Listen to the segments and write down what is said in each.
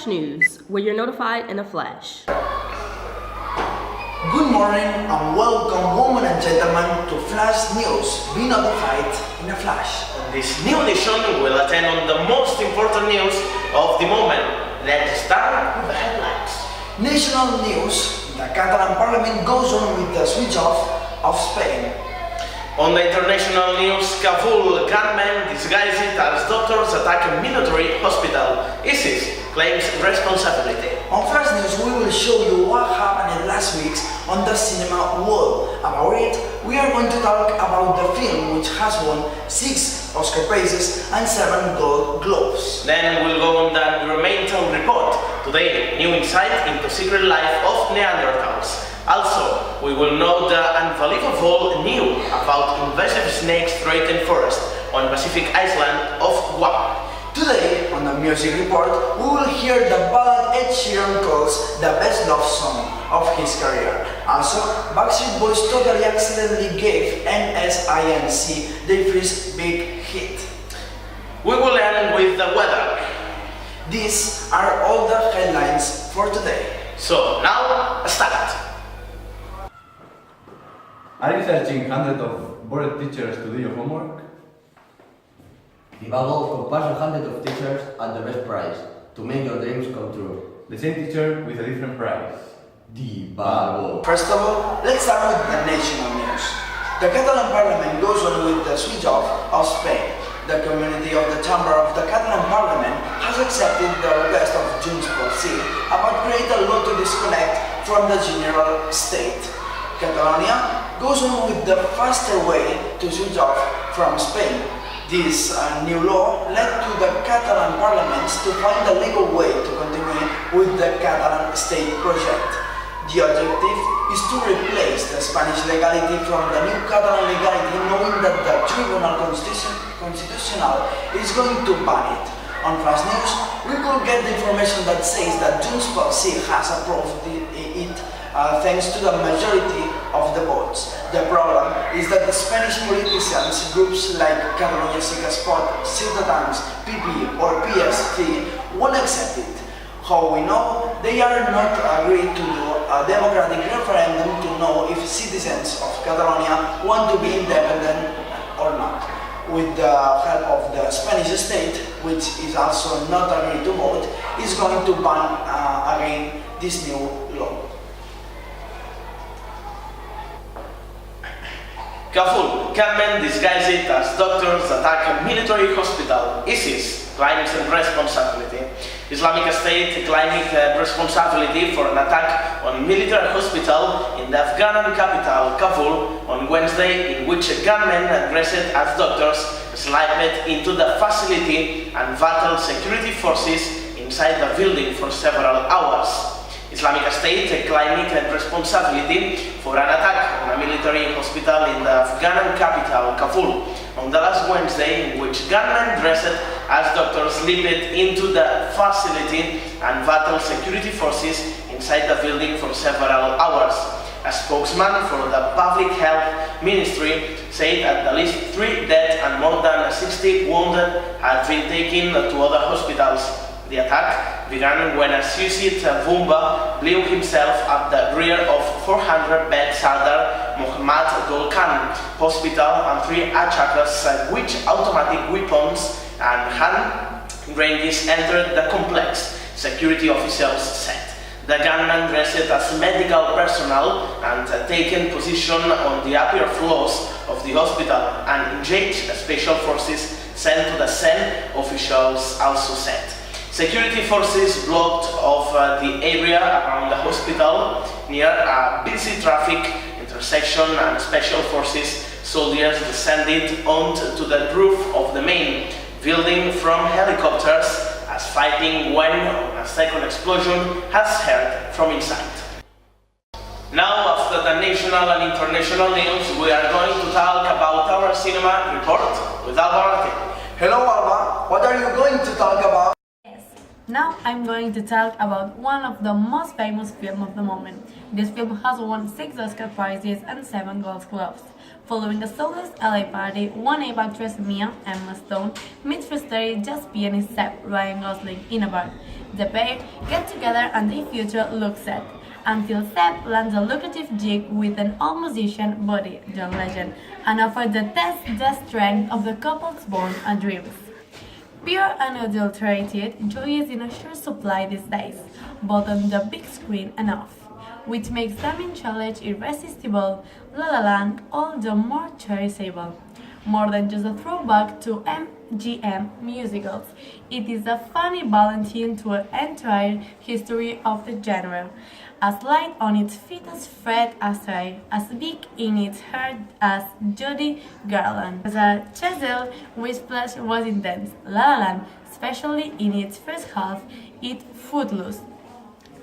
Flash News, where you're notified in a flash. Good morning and welcome, women and gentlemen, to Flash News. Be notified in a flash. This new edition will attend on the most important news of the moment. Let's start with the headlines. National news: the Catalan Parliament goes on with the switch off of Spain. On the international news, Kabul gunmen disguised as doctors attack a military hospital. ISIS claims responsibility. On Flash News, we will show you what happened last week on the cinema world. About it, we are going to talk about the film, which has won 6 Oscar prizes and 7 Gold Globes. Then we'll go on the environmental report. Today, new insight into secret life of Neanderthals. Also, we will know the unbelievable news about invasive snakes threatened forest on Pacific island of Guam. Today, on the music report, we will hear the ballad Ed Sheeran calls the best love song of his career. Also, Backstreet Boys totally accidentally gave NSYNC their first big hit. We will end with the weather. These are all the headlines for today. So, now, start! Are you searching hundreds of bored teachers to do your homework? The Bubble compares hundreds of teachers at the best price to make your dreams come true. The same teacher with a different price. The Bubble. First of all, let's start with the national news. The Catalan Parliament goes on with the switch off of Spain. The community of the Chamber of the Catalan Parliament has accepted the request of Junts pel Sí about create a law to disconnect from the general state. Catalonia goes on with the faster way to switch off from Spain. This new law led to the Catalan parliaments to find a legal way to continue with the Catalan state project. The objective is to replace the Spanish legality from the new Catalan legality, knowing that the Tribunal Constitutional is going to ban it. On Flash News, we could get the information that says that Junts pel Sí has approved it thanks to the majority of the votes. The problem is that the Spanish politicians, groups like Catalunya Sí que es pot, Ciutadans, PP or PSC won't accept it. How we know, they are not agreed to do a democratic referendum to know if citizens of Catalonia want to be independent or not. With the help of the Spanish state, which is also not agreed to vote, is going to ban again this new law. Kabul gunmen disguised as doctors attack a military hospital. ISIS claims responsibility. Islamic State claiming responsibility for an attack on military hospital in the Afghan capital Kabul on Wednesday, in which a gunman dressed as doctors slipped into the facility and battled security forces inside the building for several hours. Islamic State claiming responsibility for an attack on a military hospital in the Afghan capital Kabul on the last Wednesday, in which gunmen dressed as doctors slipped into the facility and battled security forces inside the building for several hours. A spokesman for the Public Health Ministry said at least 3 dead and more than 60 wounded had been taken to other hospitals. The attack began when a suicide bomber blew himself at the rear of 400-bed Sardar Mohammad Gul Khan Hospital, and 3 attackers with automatic weapons and hand grenades entered the complex, security officials said. The gunmen dressed as medical personnel and taken position on the upper floors of the hospital and engaged special forces sent to the scene, officials also said. Security forces blocked off the area around the hospital near a busy traffic intersection, and special forces soldiers descended onto the roof of the main building from helicopters as fighting went on. A second explosion has heard from inside. Now, after the national and international news, we are going to talk about our cinema report with Alba Martin. Hello Alba, what are you going to talk about? Now I'm going to talk about one of the most famous films of the moment. This film has won 6 Oscar prizes and 7 Gold Globes. Following a soulless LA party, one Ava actress Emma Stone meets frustrated jazz pianist Ryan Gosling in a bar. The pair get together and their future looks set, until Seb lands a lucrative gig with an old musician, Buddy, John Legend, and offers to test the strength of the couple's bond and dreams. Pure unadulterated joy is in a sure supply these days, both on the big screen and off, which makes them in challenge irresistible, La La Land all the more cherishable. More than just a throwback to MGM musicals, it is a funny Valentine to an entire history of the genre, as light on its feet as Fred Astaire, as big in its heart as Judy Garland. As a chisel, Whiplash was intense. La La Land, especially in its first half, it footloose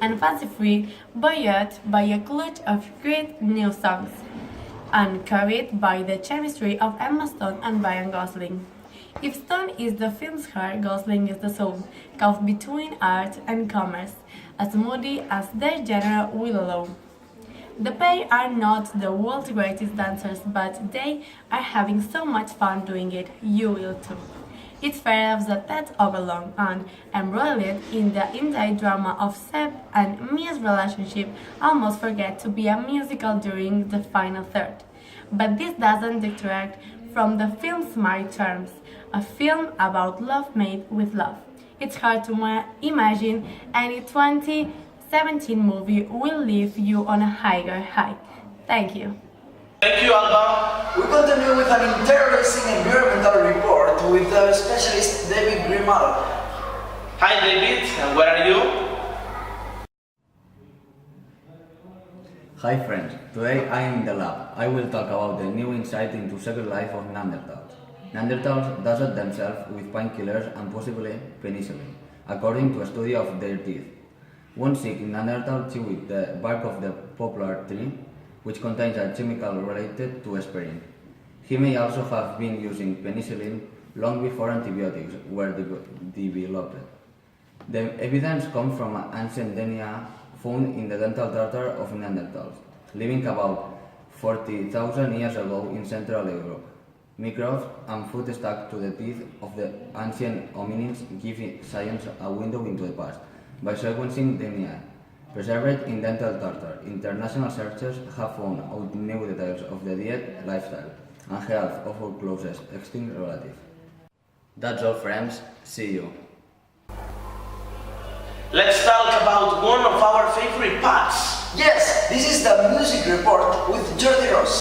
and fancy-free, buoyed by a clutch of great new songs, and carried by the chemistry of Emma Stone and Ryan Gosling. If Stone is the film's heart, Gosling is the soul, caught between art and commerce, as moody as their genre will allow. The pair are not the world's greatest dancers, but they are having so much fun doing it, you will too. It's fair enough that that's overlong and embroiled in the entire drama of Seb and Mia's relationship almost forget to be a musical during the final third. But this doesn't detract from the film's smart charms, a film about love made with love. It's hard to imagine any 2017 movie will leave you on a higher high. Thank you. Thank you, Alba. We continue with an interesting environmental report with specialist David Grimal. Hi, David, and where are you? Hi friends, today I am in the lab. I will talk about the new insight into second life of Neanderthals. Neanderthals dosed themselves with painkillers and possibly penicillin, according to a study of their teeth. One sick Neanderthal chewed the bark of the poplar tree, which contains a chemical related to aspirin. He may also have been using penicillin long before antibiotics were developed. The evidence comes from ancient DNA found in the dental tartar of Neanderthals, living about 40,000 years ago in Central Europe. Microbes and food stuck to the teeth of the ancient hominins give science a window into the past by sequencing DNA. Preserved in dental tartar, international searchers have found out new details of the diet, lifestyle, and health of our closest extinct relative. That's all friends, see you. Let's talk about one of our favorite parts. Yes, this is the music report with Jordi Ross.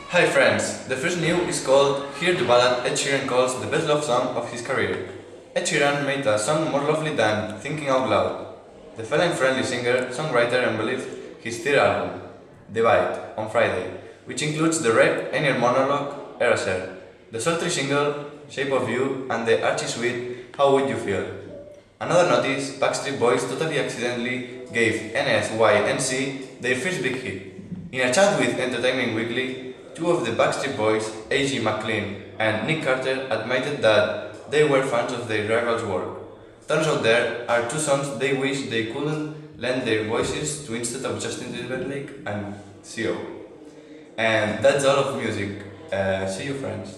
Hi friends, the first news is called Hear the Ballad Ed Sheeran calls the best love song of his career. Ed Sheeran made a song more lovely than Thinking Out Loud. The feline-friendly singer, songwriter unveiled his third album, Divide, on Friday, which includes the rap inner monologue, Eraser, the sultry single, Shape of You, and the archy sweet, How Would You Feel. Another notice, Backstreet Boys totally accidentally gave NSYNC their first big hit. In a chat with Entertainment Weekly, two of the Backstreet Boys, A.G. McLean and Nick Carter, admitted that they were fans of their rival's work. Turns out there are two songs they wish they couldn't lend their voices to instead of Justin Timberlake and Seo. And that's all of music. See you friends.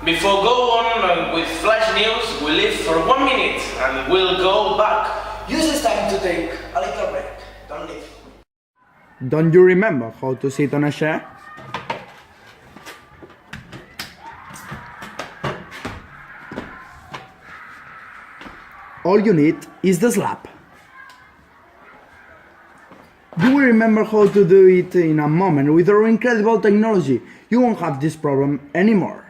Before go on with flash news, we leave for 1 minute and we'll go back. Use this time to take a little break. Don't leave. Don't you remember how to sit on a chair? All you need is the slap. You will remember how to do it in a moment. With our incredible technology, you won't have this problem anymore.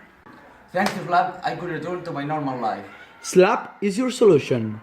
Thanks to Slap, I could return to my normal life. Slap is your solution.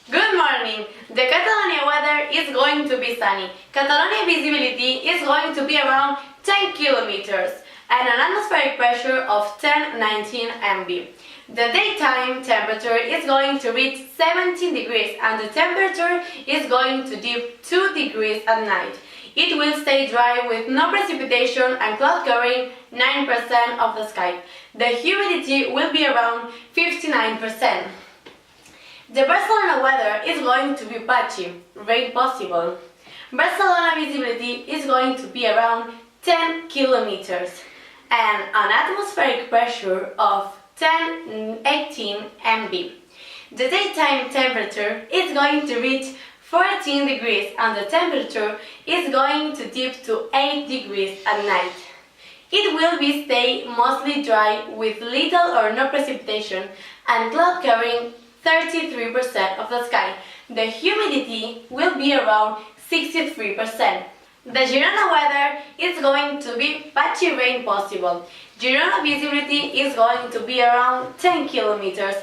Good morning! The Catalonia weather is going to be sunny. Catalonia visibility is going to be around 10 kilometers and an atmospheric pressure of 10-19 MB. The daytime temperature is going to reach 17 degrees and the temperature is going to dip 2 degrees at night. It will stay dry with no precipitation and cloud covering 9% of the sky. The humidity will be around 59%. The Barcelona weather is going to be patchy, rain possible. Barcelona visibility is going to be around 10 kilometers and an atmospheric pressure of 18 MB. The daytime temperature is going to reach 14 degrees and the temperature is going to dip to 8 degrees at night. It will be stay mostly dry with little or no precipitation and cloud covering 33% of the sky. The humidity will be around 63%. The Girona weather is going to be patchy rain possible. Girona visibility is going to be around 10 kilometers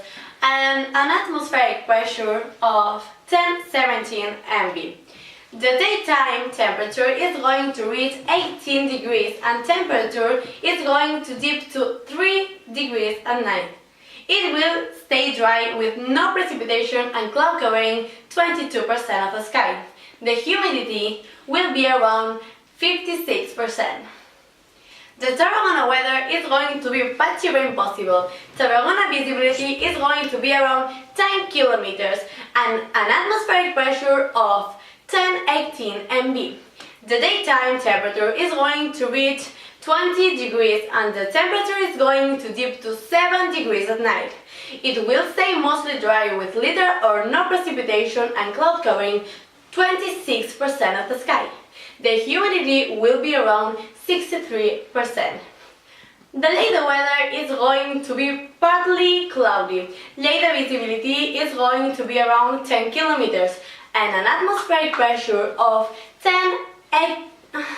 and an atmospheric pressure of 10-17 MB. The daytime temperature is going to reach 18 degrees and temperature is going to dip to 3 degrees at night. It will stay dry with no precipitation and cloud covering 22% of the sky. The humidity will be around 56%. The Tarragona weather is going to be patchy rain possible. Tarragona visibility is going to be around 10 kilometers and an atmospheric pressure of 10-18 MB. The daytime temperature is going to reach 20 degrees and the temperature is going to dip to 7 degrees at night. It will stay mostly dry with little or no precipitation and cloud covering 26% of the sky. The humidity will be around 63%. The Lleida weather is going to be partly cloudy. Lleida visibility is going to be around 10 kilometers and an atmospheric pressure of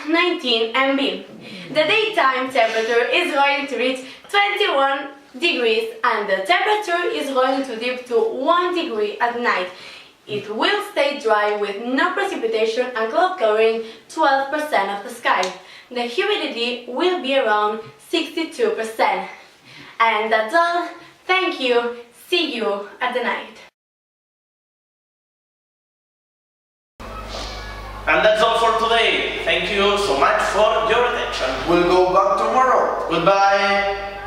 19 MB. The daytime temperature is going to reach 21 degrees and the temperature is going to dip to 1 degree at night. It will stay dry with no precipitation and cloud covering 12% of the sky. The humidity will be around 62%. And that's all. Thank you. See you at the night. And that's all for today. Thank you so much for your attention. We'll go back tomorrow. Goodbye.